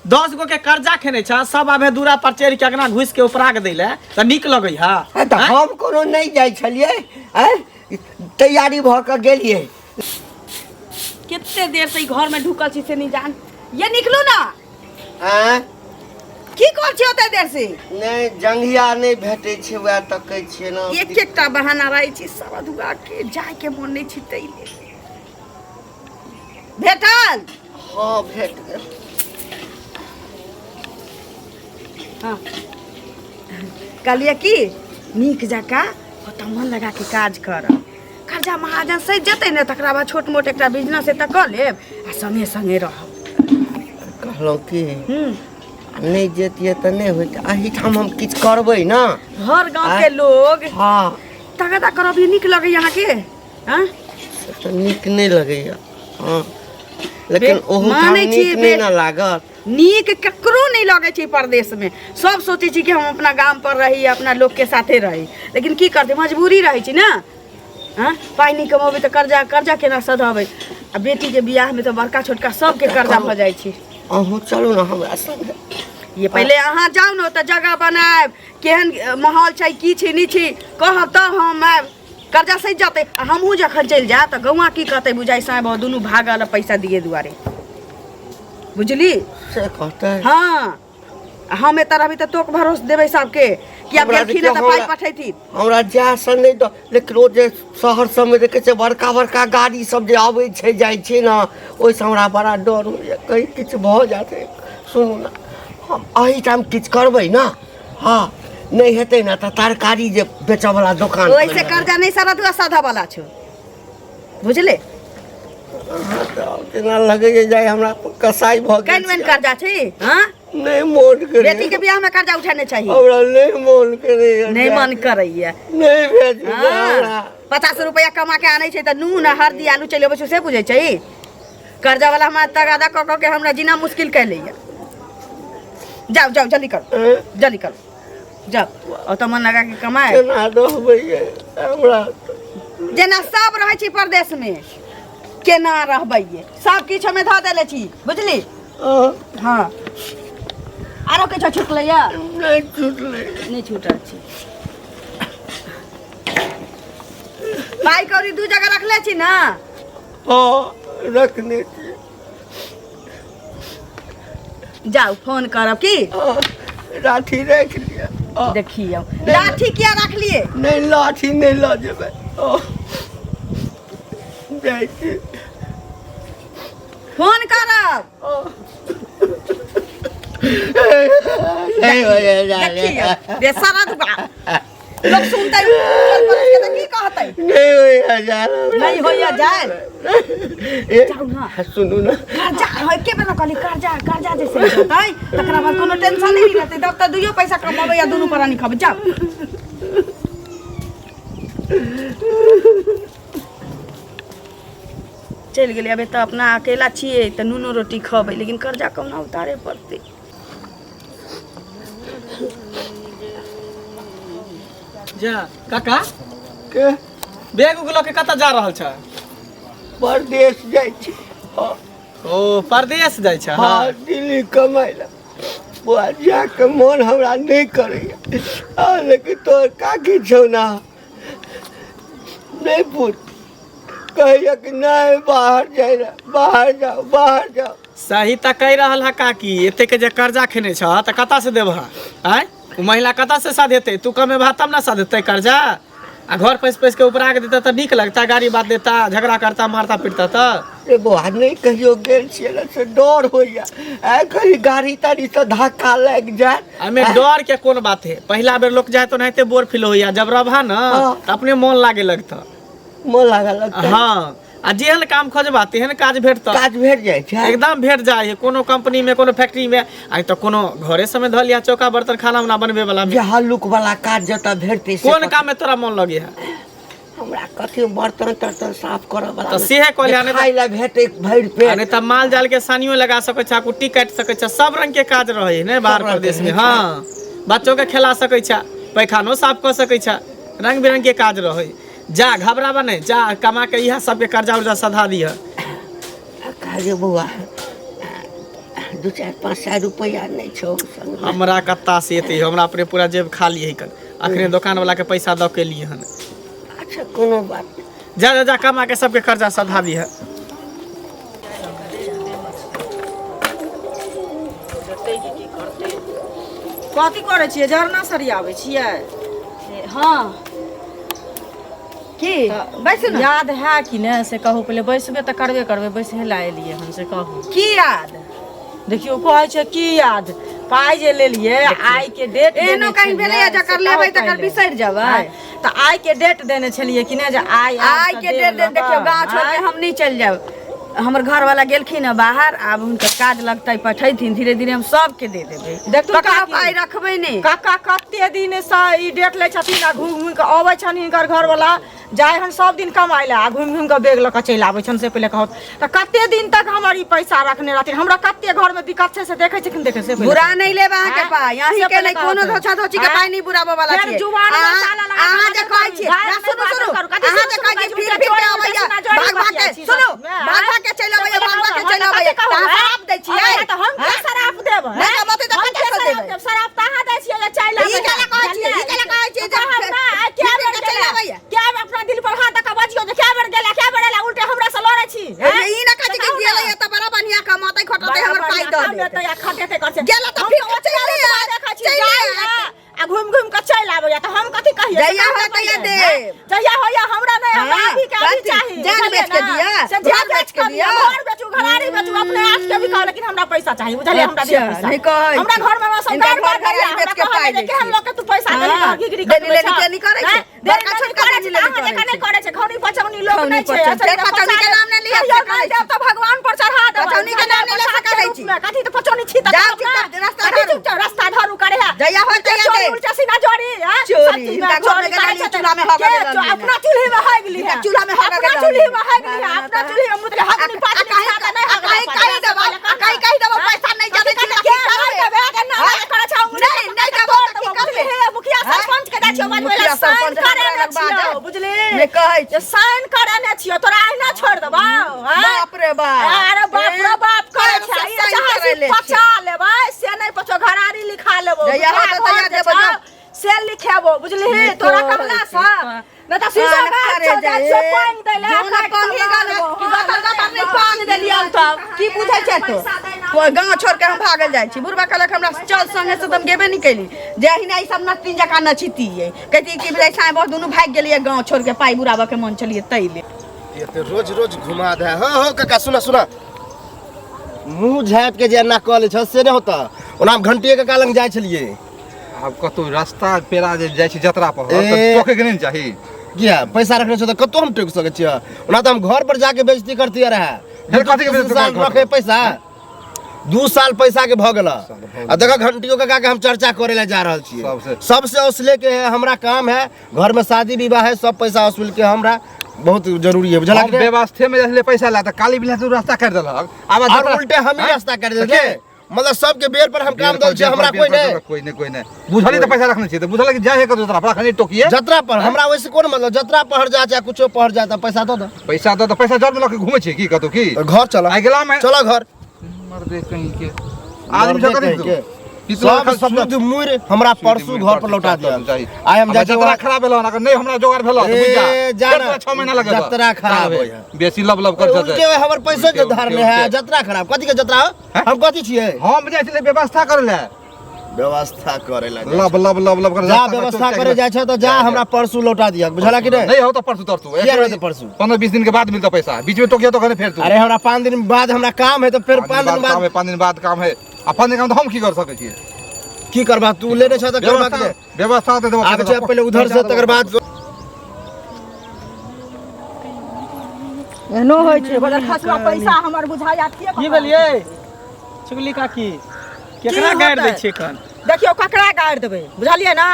10 गो के कर्जा खेने छ सब आबे दूरा पर चढ़ के अगना घुस के उपरा के दैले त निक लगै हा। तो हम कोनो नहीं जाय छलिए तैयारी भ के गेलिए। कितने देर से घर में ढुकल छी से नहीं जान ये निकलू ना। हैं की कर छी ओते देर से नहीं जंघिया नहीं भेटे छे वह तकै छे ना। एक एकटा बहाना रही छी सब दुआ के जाय के मन नहीं छी तैले भेटल। हां भेट गेल। हां कहलिए की नीक जका ओता मन लगा के काज कर कर्जा महाजन सही जते ने तकरा बाद छोट मोट एकटा बिजनेस त क लेब आ संगे संगे रहब। कहलो की नहीं जेतिए त नहीं होत अही ठाम हम किछ करबै ना। हर गांव के लोग हां तगदा करब ये निक लगे यहाँ के। हां तो निक नहीं लगैया। हां लेकिन ओहू ठाम निक नहीं ना लागत। नीक ककरो नहीं लगे छी परदेश में सब सोचे छी कि हम अपना गांव पर रही अपना लोग के साथे रही लेकिन की करते मजबूरी रही छी ना। हां पाई नहीं कमाबे तो कर्जा केना सधाबे आ बेटी के बियाह में तो बड़का छोटका सब के कर्जा भ जाय छी। अहू चलू ना हमरा संग। ये पहले अहाँ जाओ न त जगह बनाएब केहन माहौल छै की छी नी छी कहब त हम आएब कर्जा सही जाते हमहू जखन चल जा त गौवा की कहते बुझाई साहब दुनू भागल पैसा दिए दुआरे बुझली से कहते। हाँ हम एत रहबी त तोक भरोस देबै सबके कि अब गेलखिन त पाई पठैती हमरा जा सन नहीं तो लेकिन ओ जे शहर सब में देखे छे बड़का बड़का गाड़ी सब जे आबै छे जाय छे ना ओइ से हमरा बड़ा डर होय कहीं किछ भ जाते। सुनू ना हम अही टाइम किछ करबै ना। हां नहीं हेतै ना त तरकारी जे बेचे वाला दुकान ओइ से कर्जा नहीं सरत साधा वाला छ बुझले। केना लगे जाय हमरा कसाई भ गेल। केन कर्जा छै। हां नहीं मन करे बेटी के बियाह में कर्जा उठाने चाहिए। हमरा नहीं मन करे नहीं मन करैया नहीं भेज हमरा 50 रुपया कमा के आनै छै त नून हल्दी आलू चलेबै से बुझै छै। कर्जा वाला हमरा तगादा क के हमरा जीना मुश्किल कै लैया। जाओ जाओ जल्दी करो जाओ और तो मन लगा के कमाए केना रहबै हमरा जेना सब रहै छी परदेश में केना रहबै सब किछ में ध देले छी बुझली। हां आरो किछ छुटलैया नहीं छूटल छी। पाई कौड़ी दू जगह रखले छी ना। हां रखने छी। जाओ फोन करब की लाठी रख लिया। देखियो लाठी क्या रख लिए। नहीं लाठी नहीं ला जेबै जाय छी फोन करब नहीं होय देखियो बेसारा दुआ लोग सुनते की कहते नहीं होय जा नहीं होया जाए। जाओ ना सुनू ना कर्जा है के बना कहली कर्जा जैसे होतै तकरा बाद कोनो टेंशन नहीं रहते तब त दुइयो पैसा कमाबे या दुनू परानी खाबे। जाओ चल गेली अबे त अपना अकेला छिए त नूनो रोटी खाबे लेकिन कर्जा कौना उतारे पड़ते। जा काका के बैग उगलो के कत जा रहल छ। परदेश जाय छी। ओ परदेश जाय छ। हां दिल्ली कमाई ला बुआ जा के मन हमरा नहीं करैया लेकिन तोर काकी छौ ना नहीं पूछ कहिया कि नहीं बाहर जाओ। सही त कह रहल है काकी एते के जे कर्जा खेने छ त कता से देबह आय उ महिला कता से साधेते तू कमे भा तब ना साधेते कर्जा आ घर पैस के उपरा के देता त निक लगता गाड़ी बात देता झगड़ा करता मारता पीटता त ए बुआ नहीं कहियो गेल छियै से डर होइया आ कहीं गाड़ी ताड़ी से धक्का लग जाए हमें डर के कोन बात है पहला बेर लोग जाए तो नहीं बोर फील होइया जब रहबा ना त अपने मन लागे लगता मन लगता। हां आ जेहन काम खोजबा तेहन काज भेटता काज भेट जाय छै एकदम भेट जाए है कोनो कंपनी में कोनो फैक्ट्री में आई तो कोनो घरे समय धल या चौका बर्तन खाना उना बनबे वाला जे हल्लुक वाला काज जता भेटते कोन काम में तोरा मन लगे है हमरा कथि बर्तन तर्तन साफ करऽ वाला तो सेहे कहलिया ने खाइ ला भेटे भरि पेट अरे त माल जाल के सानियो लगा सकै छ कुट्टी काट सकै छ सब रंग के काज रहे ने बाहर प्रदेश में। हां बच्चों के खिला सकै छ पैखानो साफ कर सकै छ रंग बिरंग के काज रहे जा घबरावा नहीं जा कमा के यह सब के कर्जा उर्जा सधा दिया। काजे बुआ 2-4-5 रुपया नहीं छौ संग में। हमरा कत्ता से एते हमरा अपने पूरा जेब खाली है कन अखने दुकान वाला के पैसा दऽ के लिए हन। अच्छा कोनो बात नहीं। जा जा जा कमा के सबके कर्जा सधा दी है। कथी करे छियै झरना सरियाबै छियै? हाँ की बैसू ना। याद है कि ने से कहू पहले बैसबे तऽ करबे बैसे ला एलियै हम से कहू। की याद देखियो कहै छै की याद पाई जे लेलिए आइ के डेट एहनो कहीं भेलै या जकर लेबै तकर बिसरि जेबै। तऽ आइ के डेट देने छलिए कि ने जे आइ के डेट देखियो गाँव छोड़ के हम नहीं चल जाब। हमर घर वाला गेलखिन है बाहर आब हुनकर काज लगतै पठैथिन धीरे धीरे हम सबके दे देबै। देख तो का पाई रखबै ने काका कते दिन से ई डेट लै छथिन आ घूम घूम के अबै छन हिनकर घर वाला जाय हन सब दिन कमाइ ला घूम घूम के बैग ल के चलि आबै छन। से पहिले कहत त कते दिन तक हमर ई पैसा रखने रहथिन। हमरा कते घर में दिक्कत छै से देखै छिन देखे से बुरा नहीं लेबा अहाँ के पाई यही के नहीं कोनो धोछा धोछी के पाई नहीं बुराबो वाला छै। जुबान में ताला लगा अहाँ जे कहै छी सुनु सुनु अहाँ जे कहै छी फिर के आबैया भाग भाग के सुनु भाग भाग के चलि आबैया भाग भाग के चलि आबैया शराब दै छियै त हम के शराब देब नहीं मते त कते से देबै शराब कहाँ दै छियै जे चाय ला ई केला कहै छी ई केला कहै छी जे क्या बेर चलि आबैया क्या बेर अपना दिल पर हाथ दऽ बजियो जे क्या बेर गेला क्या बेर एला उल्टे हमरा से लड़ै छी। ई ना कहै कि गेलै त बड़ा बढ़िया कमातै खटतै हमर पाई दऽ देतै या खटेतै कर छै गेला त फिर चलि देखै छी आ घूम घूम के चलि आबैया त हम कथी कहिए? जइया हो तइया दे जइया होया हमरा नहीं हमरा अभी के अभी चाहिए। जान बेच के दिया से जान बेच के दिया घर बेचू घरारी बेचू अपने आप के भी लेकिन हमरा पैसा चाहिए बुझलिए हमरा दे पैसा नहीं कहै हमरा घर में संस्कार घर घरारी बेच के पाई के हम लोग के तू पैसा दे घिघरी देनी लेनी के नहीं करे छै बड़का छोटका देनी लेनी नहीं करे छै खौनी पचौनी लोग नहीं छै फिर पचौनी के नाम ने लिया देव तो भगवान पर चढ़ा दे पचौनी के नाम ने ले सकै छी कथी तो पचौनी छी त रास्ता धरू करे है जइया हो तइया दे उल्टा सीधा जोड़ी चोरी इनका घर में गली चूल्हा में हो गेल अपना चूल्हे में है गेली है चूल्हा में हो गेल अपना चूल्हे में है गेली है अपना चूल्हे में मुदले हाथ नहीं पानी नहीं काई देबा काई देबा पैसा नहीं जाने छी के देबे के ना करे छौ नहीं देबो की करबे मुखिया सरपंच के दै छियो मुखिया सरपंच करे छियो बुझली ने कहै जे साइन करे ने छियो तोरा आइना छोड़ देबा बाप रे बाप अरे बाप रे बाप करे छै ई चाहे पचा लेबै से नहीं पछो घरारी लिखा लेबो जइया हो त तइया देबो से लिखेबो बुझली तोरा कहला सा न त सीसा करे से पानी दैले पान ही गाले कि गतर नहीं पान देलियौ तब की बुझै छै तो कोई गांव छोड़ के हम भागल जाय छी बुढ़बा कहलक हमरा चल संगे से तुम गेबे नहीं कैली जेहि नहीं सब नतीन जका नचितिए कहती कि भाई साईं बहुत दोनों भाग गेलिए गांव छोड़ के पाई बुढ़ाबा के मन चलिए तैले ये तो रोज रोज घुमा दे हो काका सुना सुना मुंह झाँप के जे एना कॉलेज छ से नहीं होता ओना घंटिए के कालंग जाय छलिए अब कतौ रास्ता पेरा जे जाइ छी यात्रा पर त टोके के नहीं चाही किया पैसा रखने छ त कतो हम टोक सके छियै ओना त हम घर पर जाके बेइज्जती करती रहे फिर कथी के बेइज्जती साल रखे पैसा 2 साल पैसा के भ गेल आ देखा घंटियों के हम चर्चा करे ला जा रहल छियै सबसे असले के है हमरा काम है घर में शादी विवाह है सब पैसा वसूल के हमरा बहुत जरूरी है बुझला हम व्यवस्था में जैसे पैसा ला त काली बिला तो रास्ता कर देलक अब उल्टे हम ही रास्ता कर देलके मतलब सबके बेर पर हम काम दल छै हमरा कोई नहीं बुझली त पैसा रखने छी त बुझल कि जाय है कतो तरफ रखने टोकिए जत्रा पर हमरा वैसे कोन मतलब जत्रा पहर जा चाहे कुछो पहर जा त पैसा दो पैसा तो पैसा जब लके घूमे छी की कतो की घर चला आ गेला में चला घर मर दे कहीं के आदमी सब करे के सब शुद्ध मुर हमरा परसू घर पर लौटा दिया आई हम जाके जतरा खराब भेलो ना नहीं हमरा जोगार भेलो त बुझ जा 6 महीना लगे जतरा खराब होय बेसी लब लब कर उनके हमर पैसा जो धारने है जतरा खराब कथि के जतरा हम कथि छियै हम जाय छले व्यवस्था करे ले व्यवस्था करे ला लब लब लब लब कर जा व्यवस्था करे जाय छ त जा हमरा परसू लौटा दिया बुझला कि नहीं हो त परसू तरसू किया रहते परसू 15-20 दिन के बाद मिलता पैसा बीच में टोकिया तो करे फिर तू अरे हमरा 5 दिन बाद हमरा काम है तो फिर 5 दिन बाद 5 दिन बाद काम है अपन काम तो हम की कर सके छी की करबा तू लेने छ त करबा के व्यवस्था तो आगे चल पहले उधर से तकर बाद एनो होय छै बड़ा खसवा पैसा हमर बुझाया की भेलिए चुगली काकी केकरा गाड़ दै छियै कन देखियो ककरा गाड़ देबै बुझलिए ना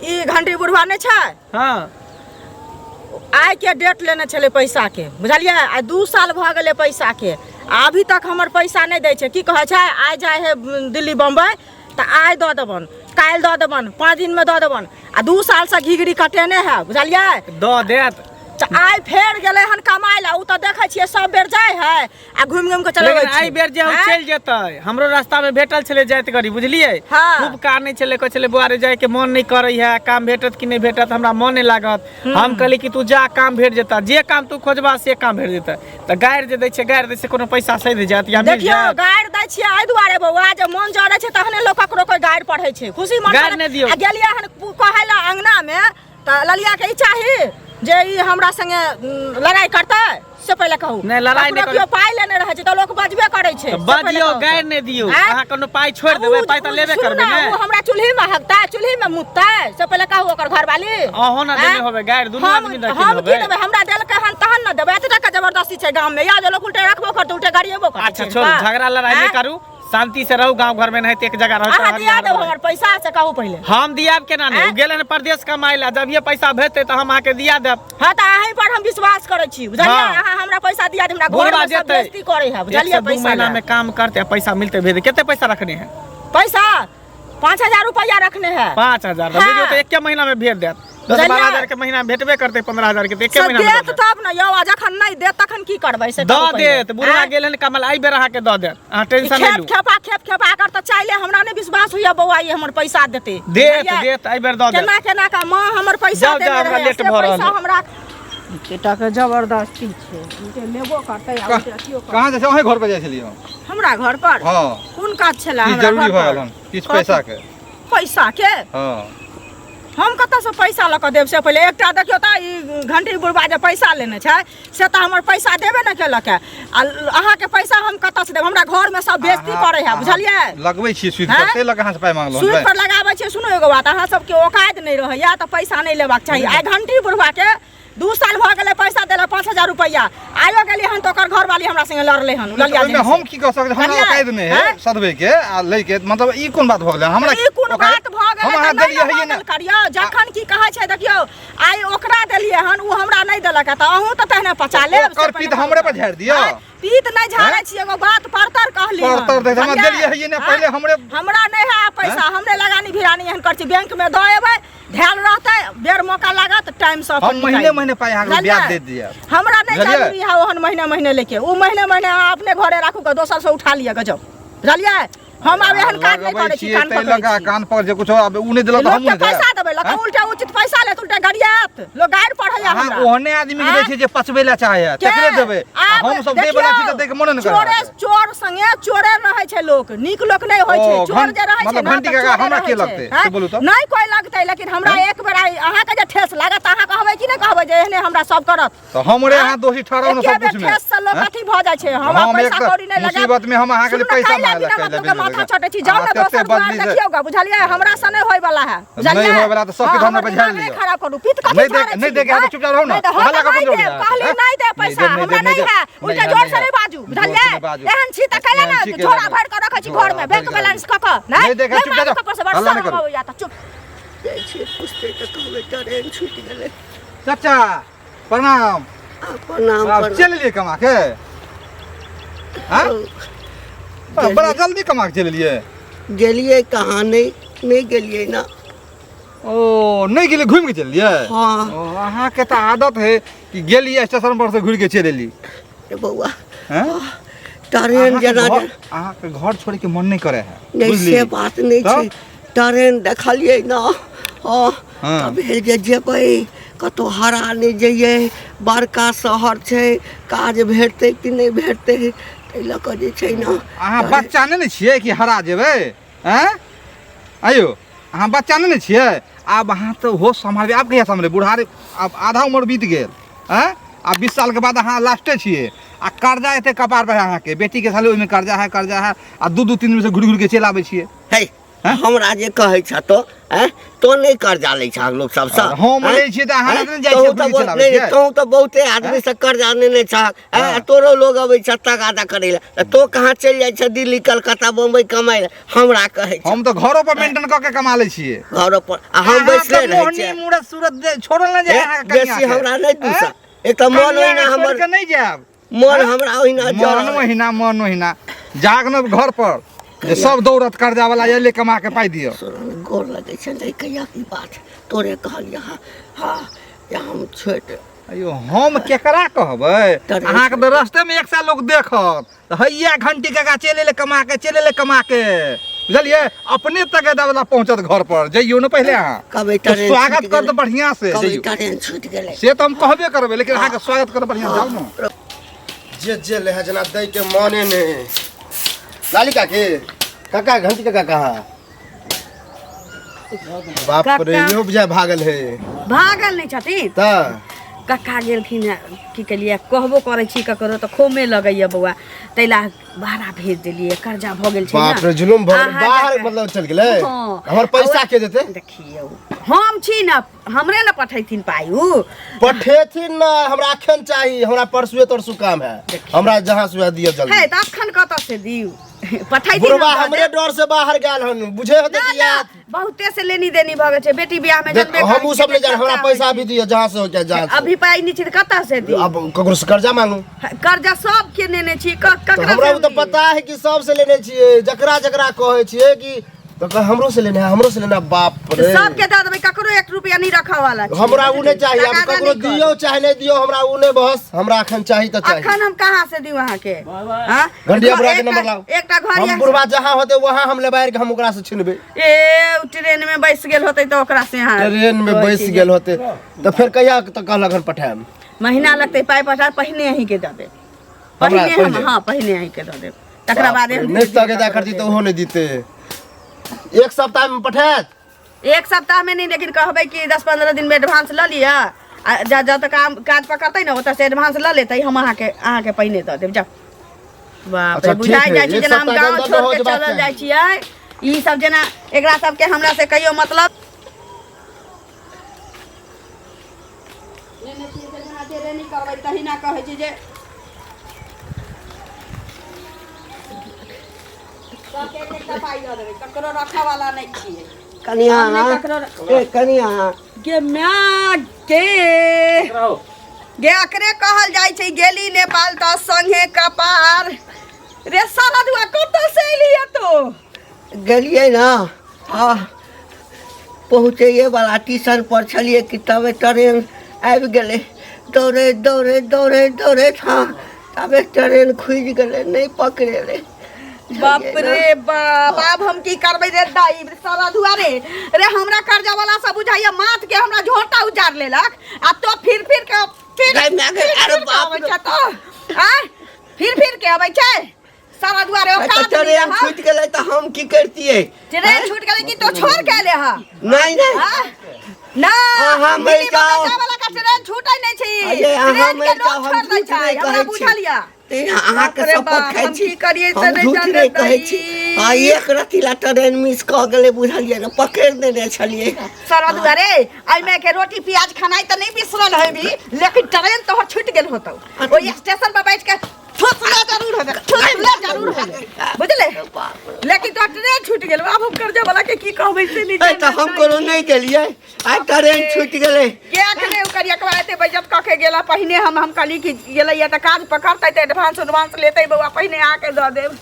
ई घंटी बुढ़वा नहीं छै हां आइ के डेट लेने छले पैसा के बुझलिए आ 2 साल भ गेले पैसा के अभी तक हमर पैसा नहीं दै छै की कहै छै आइ जाय है दिल्ली बम्बई त आइ द देबन काल द देबन 5 दिन में द देबन आ 2 साल से घिघरी कटेने है बुझलिए द देत तो आइ फेर गेलै हन कमाइ ला उ तो देखै छियै सब बेर जाइ है आ घुमि घुमि के चले लेकिन आई बेर जे हम चल जेतै हमरो रास्ता में भेटल छले जाइत करी बुझलिए हाँ। खूब कार नहीं चले को चले बुआरे जाए के मन नहीं करे है काम भेटत कि नहीं भेटत हमरा मन नहीं लागत हम कहली कि तू जा काम भेट जेता जे काम तू खोजबा से काम भेट जेता त गायर जे दै छै गायर दै से कोनो पैसा सही जात या मिल देखियो जात गाड़ि दै छियै एहि दुआरे बौआ जे मन जड़ै छै तहने लोग ककरो कोई गाड़ि पढ़ै छै खुशी मन गाड़ि नहि दियौ। आ गेलियै हन कहै ला अंगना में त ललिया के ई चाही जे ई हमरा संगे लड़ाई करतै से पहिले कहू नहि, लड़ाइ नहि ककरो केओ पाइ लेने रहै छै त लोग बजबे करै छै त से पहिले बजियो कहू। गायर नहीं दियो हैं? अहाँ कोनो पाई छोड़ देबै पाई त लेबे सुनू करबै ना, ने उ हमरा चूल्ही में हकतै चूल्ही में मुततै से पहिले कहू ओकर घरवाली अहो ना देने हैं? होबे गायर दुनू हम आदमी रखी हम की होबे देबै हमरा देलकै हन तहन न देबै एते टका जबरदस्ती छै गाम में या जे लोग उल्टे रखबो करतै उल्टे गाड़िएबो करतै अच्छा छोड़ झगड़ा लड़ाई नहीं करू शांति से रहू गांव घर में नहीं एक जगह अहाँ दिया देब रहो हमर पैसा से कहू पहिले हम दियाब केना नहीं गेल हन प्रदेश कमाइ ला जब ये पैसा भेटते त हम आके दिया देब हाँ तो अहीं पर हम विश्वास करै छी बुझलियै हाँ। अहाँ हमरा पैसा दिया दे हमरा घर बुढ़वा में सब जेतै बेइज्जती करे है बुझलियै 1 से 2 पैसा महीना ला। में काम करते पैसा मिलते भेज कितने पैसा रखने हैं पैसा 5000 रुपया रखने हैं 5000 हाँ। वीडियो तो एक महीना में भेज देत 10-12 के महीना भेटबे करते 15,000 के तो एक महीना में देत दे देत। तब न यौ आ जखन नहीं देत तखन की करबै से कहू दऽ पहिले। देत बुढ़वा हाँ? गेल हन कमल आई बेर अहाँ के दऽ देत अहाँ टेंशन नहीं लू खेपा कर त चाहिले हमरा नहीं विश्वास होइया बौआ ये हमर पैसा देते देत बुझलियै? देत आई बेर दऽ देत केना केना का माँ हमर पैसा जाउ, दे जाउ, हमरा लेट भऽ रहल पैसा है। हमरा बेटा के जबरदस्ती छै उल्टे लेबो करतै आ उल्टे अथियो करतै कहाँ जाइ छै अहीं घर पर जाइ छलियै हम हमरा घर पर हाँ कोन काज छला की हमरा जरूरी घर भऽ पर गेल हन किछु पैसा के पैसा के हाँ हम कतऽ से पैसा लऽ कऽ देब से पहिले एकटा देखियो तऽ ई घंटी बुढ़बा जे पैसा लेने छै से तऽ हमर पैसा देबे ने केलक है आ अहाँके पैसा हम कतऽ से देब हमरा घर में सब बेइज्जती करे है बुझलियै लगबै छियै सूद हैं? पर ते लग कहाँ से पाइ मांगलहुँ सूद पर लगाबै छियै सुनो एगो बात अहाँ सबके औकात नहीं रहैया तऽ पैसा नहीं लेबाक चाही आइ घंटी बुढ़बा के 2 साल भऽ गेलै पैसा देला 5000 रुपया आइयो गेली हन तऽ ओकर घरवाली हमरा संगे लड़ले हन ललिया ओहिमे हम की कह सकते हमरा बुझलियै? औकात नहीं है हैं? सदबे के आ लै के मतलब ई कोन बात भऽ गेलै हमरा ई कोन बात भऽ गेलै हम तऽ अहाँ नहि देलियै ने है मानल करियौ जखन की कहै छै देखियौ आइ ओकरा देलियै हन उ हमरा नहि देलक है तऽ अहूँ तऽ तहने पचा लेब ओकर पीत हमरे पर झाड़ि दियौ पीत नहीं झाड़े छी एगो बात परतर कहली हन। परतर देख हमरा बुझलियै? देलियै है ने हैं? पहिले हमरे हमरा नहीं है पैसा हमरे लगानी भिरानी एहन कर छी बैंक में दऽ एबै ध्यान रहतै बेर मौका लागत टाइम से हम महीने महीने पाइ अहाँके ब्याज दे दिया हमरा नहीं बुझलियै? जरूरी है ओहन महीने महीने लेके उ महीने महीने अहाँ अपने घरे राखू के दोसर से उठा लिया गजब बुझलियै हम आब एहन काज नहीं लगबै करै छी छियै कान तै पकड़ै लगा छी कान पर जे कुछो अब उ नहि देलक लोग हम के नहि पैसा देब देबै लोग हैं? उल्टा उचित पैसा लेत उल्टा गरियात लोग गाड़ि पढ़ैया अहाँ हमरा ओहने आदमी के दै छै जे पचबै ला चाहे के? तकरे देबै आ आब हम सब देबै ला छी तऽ देख मन नहि चोरे करे चोर संगे चोरे रहै छै लोग नीक लोक नहीं होय छै ओ, चोर जे रहै छै मतलब ना घंटी तऽ काका चोरे हमरा रहै के छै, लगतै? हैं? से बोलू तऽ। नहीं कोई लगतै लेकिन हमरा एक बेर अहाँ के जे ठेस लागत अहाँ कहबै कि नहीं कहबै जे एहने हमरा सब करत तो हमरे यहाँ दोषी ठहराउ न एके सब बेर कुछ में ठेस से लोग हैं? अथी भऽ जाइ छै हम हम पैसा एक कौड़ी नहीं लगाब मुसीबत में हम अहाँ के लिए पैसा मांगला कैला माथा छोटे छी जाउ ना दोसर दुआर देखियौ गा बुझलियै हमरा से नहीं होय वाला है बुझलियै नहीं होय वाला तो सबके हाँ, धरना हमर पे झाड़ दिमाग नहीं लियो। खराब करू पीत कथी नहीं दे- झाड़ै नहीं छी, देके आब हैं? चुपचाप रहू ना। नहीं दे, हल्ला हम कऽ नहीं कौन देब, जोड़िया? कहली हैं? नहीं दे नहीं पैसा दे, नहीं हमरा दे, नहीं नहीं है दे। उल्टा नहीं जोर है, से नहीं नहीं है। बाजू जोर बुझलियै से नहीं बाजू। एहन छी त कैला ना एहन छी के झोरा बाजू। भर के रखै छी घर में झोरा बैंक भर के बैलेंस रखै क के नहीं देखे, चुप जा, ऊपर से हल्ला नहीं वर्षा करू। हो या त चुप जाइ छियै पुछतै तऽ कहबै ट्रेन छूटि गेलै चाचा प्रणाम प्रणाम आप प्रणाम चल लिए कमा के हैं? बड़ा जल्दी कमा के चल लिए गेलियै कहाँ नहीं गेलियै ना ओ नहीं गेलिए घूम के चल लिए हाँ ओ अहाँ के तो आदत है कि गेलिए स्टेशन पर से घूर के चल एली ए बौआ हैं? ट्रेन जना अहाँ के घर छोड़े के मन नहीं करे है नहीं बुझली? से बात नहीं तब? छै ट्रेन देखलियै ना हाँ हाँ। तब भेल जे जेबै कतौ हरा नहीं जइयै बड़का शहर छै काज भेटतै कि नहीं भेटतै ताहि लऽ कऽ जे छै ना अहाँ बच्चा नहीं न छियै कि हरा जेबै हैं आयो अहाँ बच्चा नहीं न छियै आब अहाँ तो होश सम्हारबै आब कहिया सम्हारबै बुढ़ारी आब आधा उम्र बीत गेल हैं आब 20 साल के बाद अहाँ लास्टे छियै आ कर्जा एते कपार पर है अहाँ के बेटी के साले ओहिमे कर्जा है आ दू 3 दिन से घुरि के चलि आबै छियै है हमरा जे कहै छ तो नहीं कर्जा लै छ लोग सब सा हम लै छियै तऽ अहाँ नहि जाइ छियै घुरि चलाबै छियै तू तो बहुते आदमी से कर्जा लेने छ तोरो लोग अबै छ तगादा करै ला तो कहाँ चल जाइ छ दिल्ली कलकत्ता बम्बई कमाइ ला हमरा कहै छ हम तो घरो पर मेंटेन क के कमा लै छियै घरो पर आ हम बैसले रहै छियै मूरत सूरत छोड़ल न जाय अहाँ के बेसी हमरा नहीं दूसा एक तो मन ओहिना हमर के नहीं जायब मन हमरा ओहिना मन महीना जाग न घर पर जे सब दौड़त कर्जा वाला एले कमा के पाइ दियो गोर लगे छै नहीं कहिया की बात तोरे कहलिया हाँ या हम छोड़ अयो हम केकरा कहबै अहाँके तऽ रस्ते में 1 साल लोग देखत तऽ हैया घंटी काका चले ले कमा के बुझलिए अपने तक दबला पहुंचत घर पर जइयो न पहले अहाँ कभी तो स्वागत कर तो बढ़िया से कभी जइयो ट्रेन छूट गेलै से तो हम कहबे करबै लेकिन अहाँके स्वागत कर बढ़िया जाऊ न जे ले है जना दई के माने ने लाली काके काका घंटी काका कहाँ बाप रे काका। यो बुझा भागल है भागल नहीं छथिन त कक्का गेलखिन की केलिए कहबो करे छी ककरो तऽ खोमे लगैया बौआ तैला भाड़ा भेज देलिए कर्जा भ गेल छै ना बाप रे जुलुम भर अहाँ बाहर जाके- मतलब चल गेलै हाँ। हमर पैसा के देते देखियौ हम छी ना हमरे ना पठैथिन पाइ उ पठेथिन ना हमरा अखन चाहिए हमरा परसुए तरसु काम है हमरा जहां से दियो जल्दी है त अखन कतऽ से दिउ पठैथिन बुढ़वा हम दऽ हमरे देब। डर से बाहर गेल हन बुझे होते ना, कि ना, याद बहुते से लेनी देनी भऽ गेल छै बेटी बियाह में देख हम उ सब ले जा हमरा पैसा भी दियो जहां से हो के जहां से अभी पाइ नहीं छै त कतऽ से दिउ अब ककरो से कर्जा मांगू कर्जा सब के नेने छी तो ककरा हमरा से तो दिउ? पता है कि सब से लेने छिए जकरा जकरा कहे छिए कि तो हमरो से लेना है हमरो से लेना बाप रे सबके दऽ देबै ककरो 1 रुपया नहीं रखा वाला छै हमरा उ नहीं चाहिए अब तगादा ककरो नहीं कर। दियो चाहे नहीं दियो हमरा उ नहीं बस हमरा अखन चाहिए तो चाहिए अखन हम कहाँ से दिउ अहाँ के हां घंटिया बुढ़ा के नंबर लाओ एकटा घर हम या बुढ़वा जहां होते वहां हम लेबार के हम ओकरा से छिनबे ए उ ट्रेन में बैस गेल होतै त ओकरा से हां ट्रेन में बैस गेल होते तो फिर कहिया तक कहलक हन पठाएम महीना लगतै पाइ पठा पहिने अहीं के दऽ देब हमरा पहिने हम पहिले? हां पहिने अहीं के दऽ देब तकरा बाद हम नहीं तो के खर्ची तो हो नहीं देते 1 सप्ताह में पठाएत 1 सप्ताह में नहीं लेकिन कहबै कि 10-15 दिन में एडवांस ल लिया आ जब तक काम काज पकड़तै ना ओतऽ से एडवांस ल लेतै हम अहाँ के पहिने दऽ देब जा बाप अच्छा, रे बुझाइ ठीक है, जाइ छै एक जेना हम सप्ताह के गाँव अंदर छोड़ हो के जेबाक चलल चाही। जाइ छियै ई सब जेना एकरा सबके हमरा से कहियो मतलब करबै तही ना कहै छी जे सबके एकटा पाइ दऽ देबै ककरो रखा वाला नहीं छियै कनिया हमने ककरो ए कनिया गे माँ गे गे एकरे कहल जाइ छै गेली नेपाल त संगे कपार रे साला दुआ कतऽ से एलियै तो गेलिए ना हाँ पहुँचे वाला स्टेशन पर छलिए कि तबे ट्रेन आबि गेलै दौड़े दौड़े दौड़े दौड़े हाँ तबे ट्रेन खुजि गेलै नहीं पकड़े रे बाप रे बाप अब हम की करबै रे दाई साला दुआ रे रे हमरा कर्जा वाला सब बुझाइया माथ के हमरा झोटा उजार लेलक आ तो फिर के गै माय गै, अरे बाप रे। फिर के अबै छै साला दुआ रे औकात नहीं ट्रेन रहा छूट गेलै तो हम की करतियै ट्रेन छूट गेलै कि तो छोड़ के ले हा नहीं नहीं हाँ? ना अहाँ मरि दिल्ली जाओ। बम्बई जाए वाला का ट्रेन छूटै नहीं छै अरे अहाँ ट्रेन मरि के जाओ, लोग हम छोड़ दै झूठ छै नहीं हमरा कहै छी। बुझलिया अहाँके बाप रे शपथ बाप, खाइ हम छी की करियै से हम नहीं झूठ जाने नहीं कहै छी दही। हाँ एक रत्ती ला ट्रेन मिस कऽ गेलै बुझलियै ने पकड़ि देने छलियै सारा दुआरे आई में के रोटी प्याज खानाई त नहीं बिसरल है भी लेकिन ट्रेन तोहर छूट गेल होतौ ओई स्टेशन पर बैठ के ठोसले जरूर हो ठोसले जरूर हो बुझले लेकिन तो ट्रेन छूट गेल अब हम कर्जा वाला के की कहबै से नहीं ऐ तऽ हम कोनो नहीं केलियै आइ ट्रेन छूट गेलै के करे करिया कवाते बजत क के गेला पहिने हम कहली कि गेलै या त काज पकड़तै त एडवांस लेतै बउआ पहिने आके द देब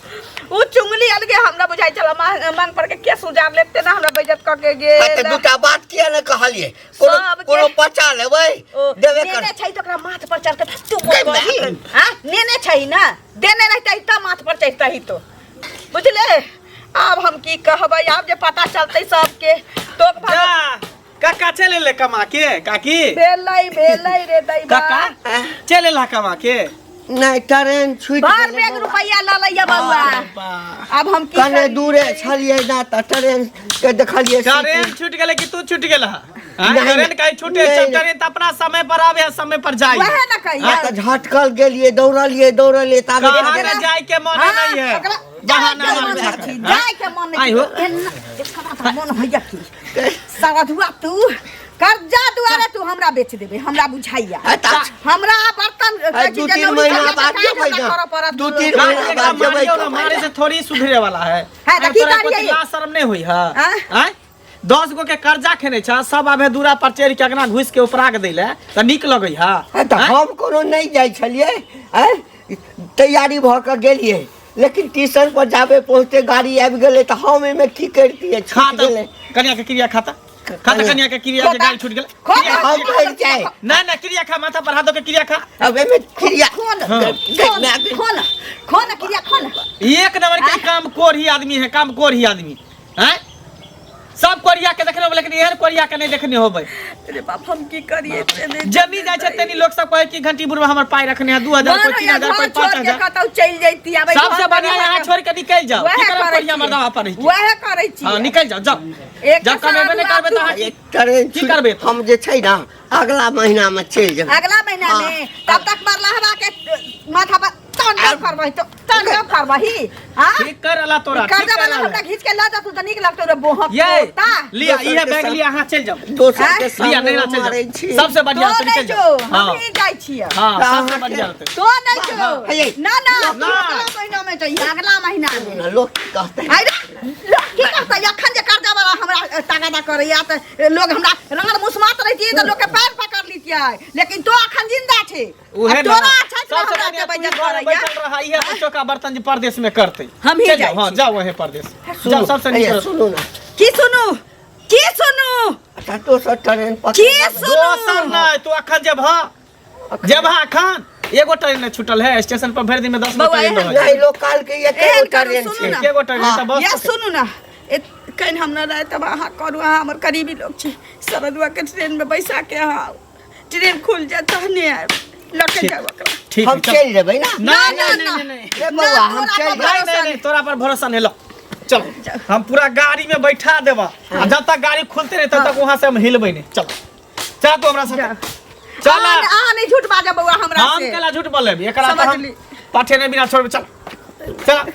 उ चुंगली अलगे हमरा बुझाइ चला मांग पर के केस उजार लेते ना हमरा बजत क के तऽ गेल दूटा बात किया ने कहलियै सबके- कोनो पचा लेबै देबे कर नेने छै त ओकरा माथ पर चढ़ के तू बोली हां नेने छै ना देने रहतै त माथ पर चढ़तै तो बुझले अब हम की कहबै आब जे पता चलतै सबके तो जा काका चले ले कमा के काकी बेलै रे दैबा काका चले ला कमा के नहीं ट्रेन छूट भर गेलै बेग रुपैया ल लैया बउआ अब हम की कने करियै? दूरे छलियै ना तऽ ट्रेन के देखलियै ट्रेन छूट गेले कि तू छूट गेला नहीं, ट्रेन काहे छूटे नहीं, सब ट्रेन त अपना समय पर आवे है समय पर जाई वहे ना कहिया हाँ तऽ झटकल गेलियै दौड़लियै ताबे कहाँ के जाए के मन नहीं है बहाना मार के जाय के मन आई नहीं हो। एन्ना एकरा मन होइया की सारा दुआ तू कर्जा दुआरे तू हमरा बेच देबे हमरा बुझाइया हमरा बर्तन दू तीन महीना बाद जेबै ना दू तीन महीना बाद जेबै हमारे से थोड़ी सुधरे वाला है है त की करियै लाज शर्म नहीं हुई है हाँ? हैं 10 गो के कर्जा खेने छ सब आबे दूरा पर चढ़ के अगना घुस के ऊपरा के दैले त निक लगै है तऽ हम कोनो नहीं जाइ छलियै तैयारी भऽ कऽ गेलियै लेकिन स्टेशन पर जाबे पहुँचते गाड़ी आबि गेलै तऽ हम एहिमे की करतियै खा छूट गेलै कनिया के क्रिया खाता खाता कनिया के क्रिया जे गाड़ी छूट गेल हम मर जाए ना ना क्रिया खा माथा पर हाथ दो के क्रिया खा अब में क्रिया खोना क्रिया खोना एक नंबर के काम कोर ही आदमी है काम कोर ही आदमी हैं सब कोरिया के देखने हो लेकिन एहन कोरिया के नहीं देखने होबै अरे बाप हम की करिए जमी जाय छै तनी लोग सब कहे कि घंटी बुढ़वा हमर पाई रखने है 2000 कोई 3000 कोई 5000 कतौ चल जैती आबै सबसे बढ़िया यहाँ छोड़ के निकल जाओ की करब कोरिया मर्दावा पर वहे करै छी हां निकल जाओ जाओ जब कमेबे नहीं करबे त एक ट्रेन की करबे हम जे छै ना अगला महीना में चल जाए अगला महीना में तब तक मरलहबा के माथा पर तांडव करबही तो तांडव करबही हां ठीक करला तोरा ठीक कर्जा वाला करला हमरा खींच के ला जा तू त नीक लगतौ रे बोहक ये ता लिया इहे बैग लिया अहाँ चल जाओ दोसर के लिया नहीं सामने ना चल मारै जाओ छी सबसे बढ़िया तो तो निकल नहीं जाओ जो हम ही जाय छियै हां सबसे बढ़िया होते तो नहीं जो हे ना ना ना। अगला महीना में तो अगला महीना में लोग कहते हैं अरे की कहता अखन जे कर्जा वाला हमरा तगादा करैया त लोग हमरा रंगड़ मुसमात रहती त लोग के पैर पकड़ लीतियै लेकिन तो अखन जिंदा छे उहे ना तोरा अच्छा से सबसे हमरा बढ़िया के तू बजट घर करैया बैठल रहा इहे बच्चों का बर्तन जे परदेश में करते हम ही चल जाय जाओ हां छी। जाओ वहे परदेश जाओ सबसे हैया, निकल सुनू ना की सुनू अच्छा दोसर ट्रेन की पकड़ दोसर सुनू नहीं तू अखन जेबहा अखन एगो ट्रेन नहीं छूटल है स्टेशन पर भर दिन में 10 बउआ, ट्रेन यहाँ रहे नहीं लोकल के एक एहन करू, ट्रेन सुनू छै ना। एगो ट्रेन त बस ये सुनू ना कहीं हम ना रहे तब अहाँ करू अहाँ हमर करीबी लोग छी सरदुआ के ट्रेन में बैसा के अहाँ ट्रेन खुल जाए तहने आएब लके ठीक। जाओ ओकरा ठीक हम चल जेबै ना नहीं ए बउआ हम चल नहीं तोरा पर भरोसा नहीं लो चलो हम पूरा गाड़ी में बैठा देबा आ जब तक गाड़ी खुलते नहीं तब तक वहां से हम हिलबै नहीं चल चल तो हमरा साथ चल अहाँ नहीं झूठ बाजा बउआ हमरा हम से केला झूठ बोलेब एकरा समझ तो हम ली। पाठे नहीं बिना छोड़ चल चल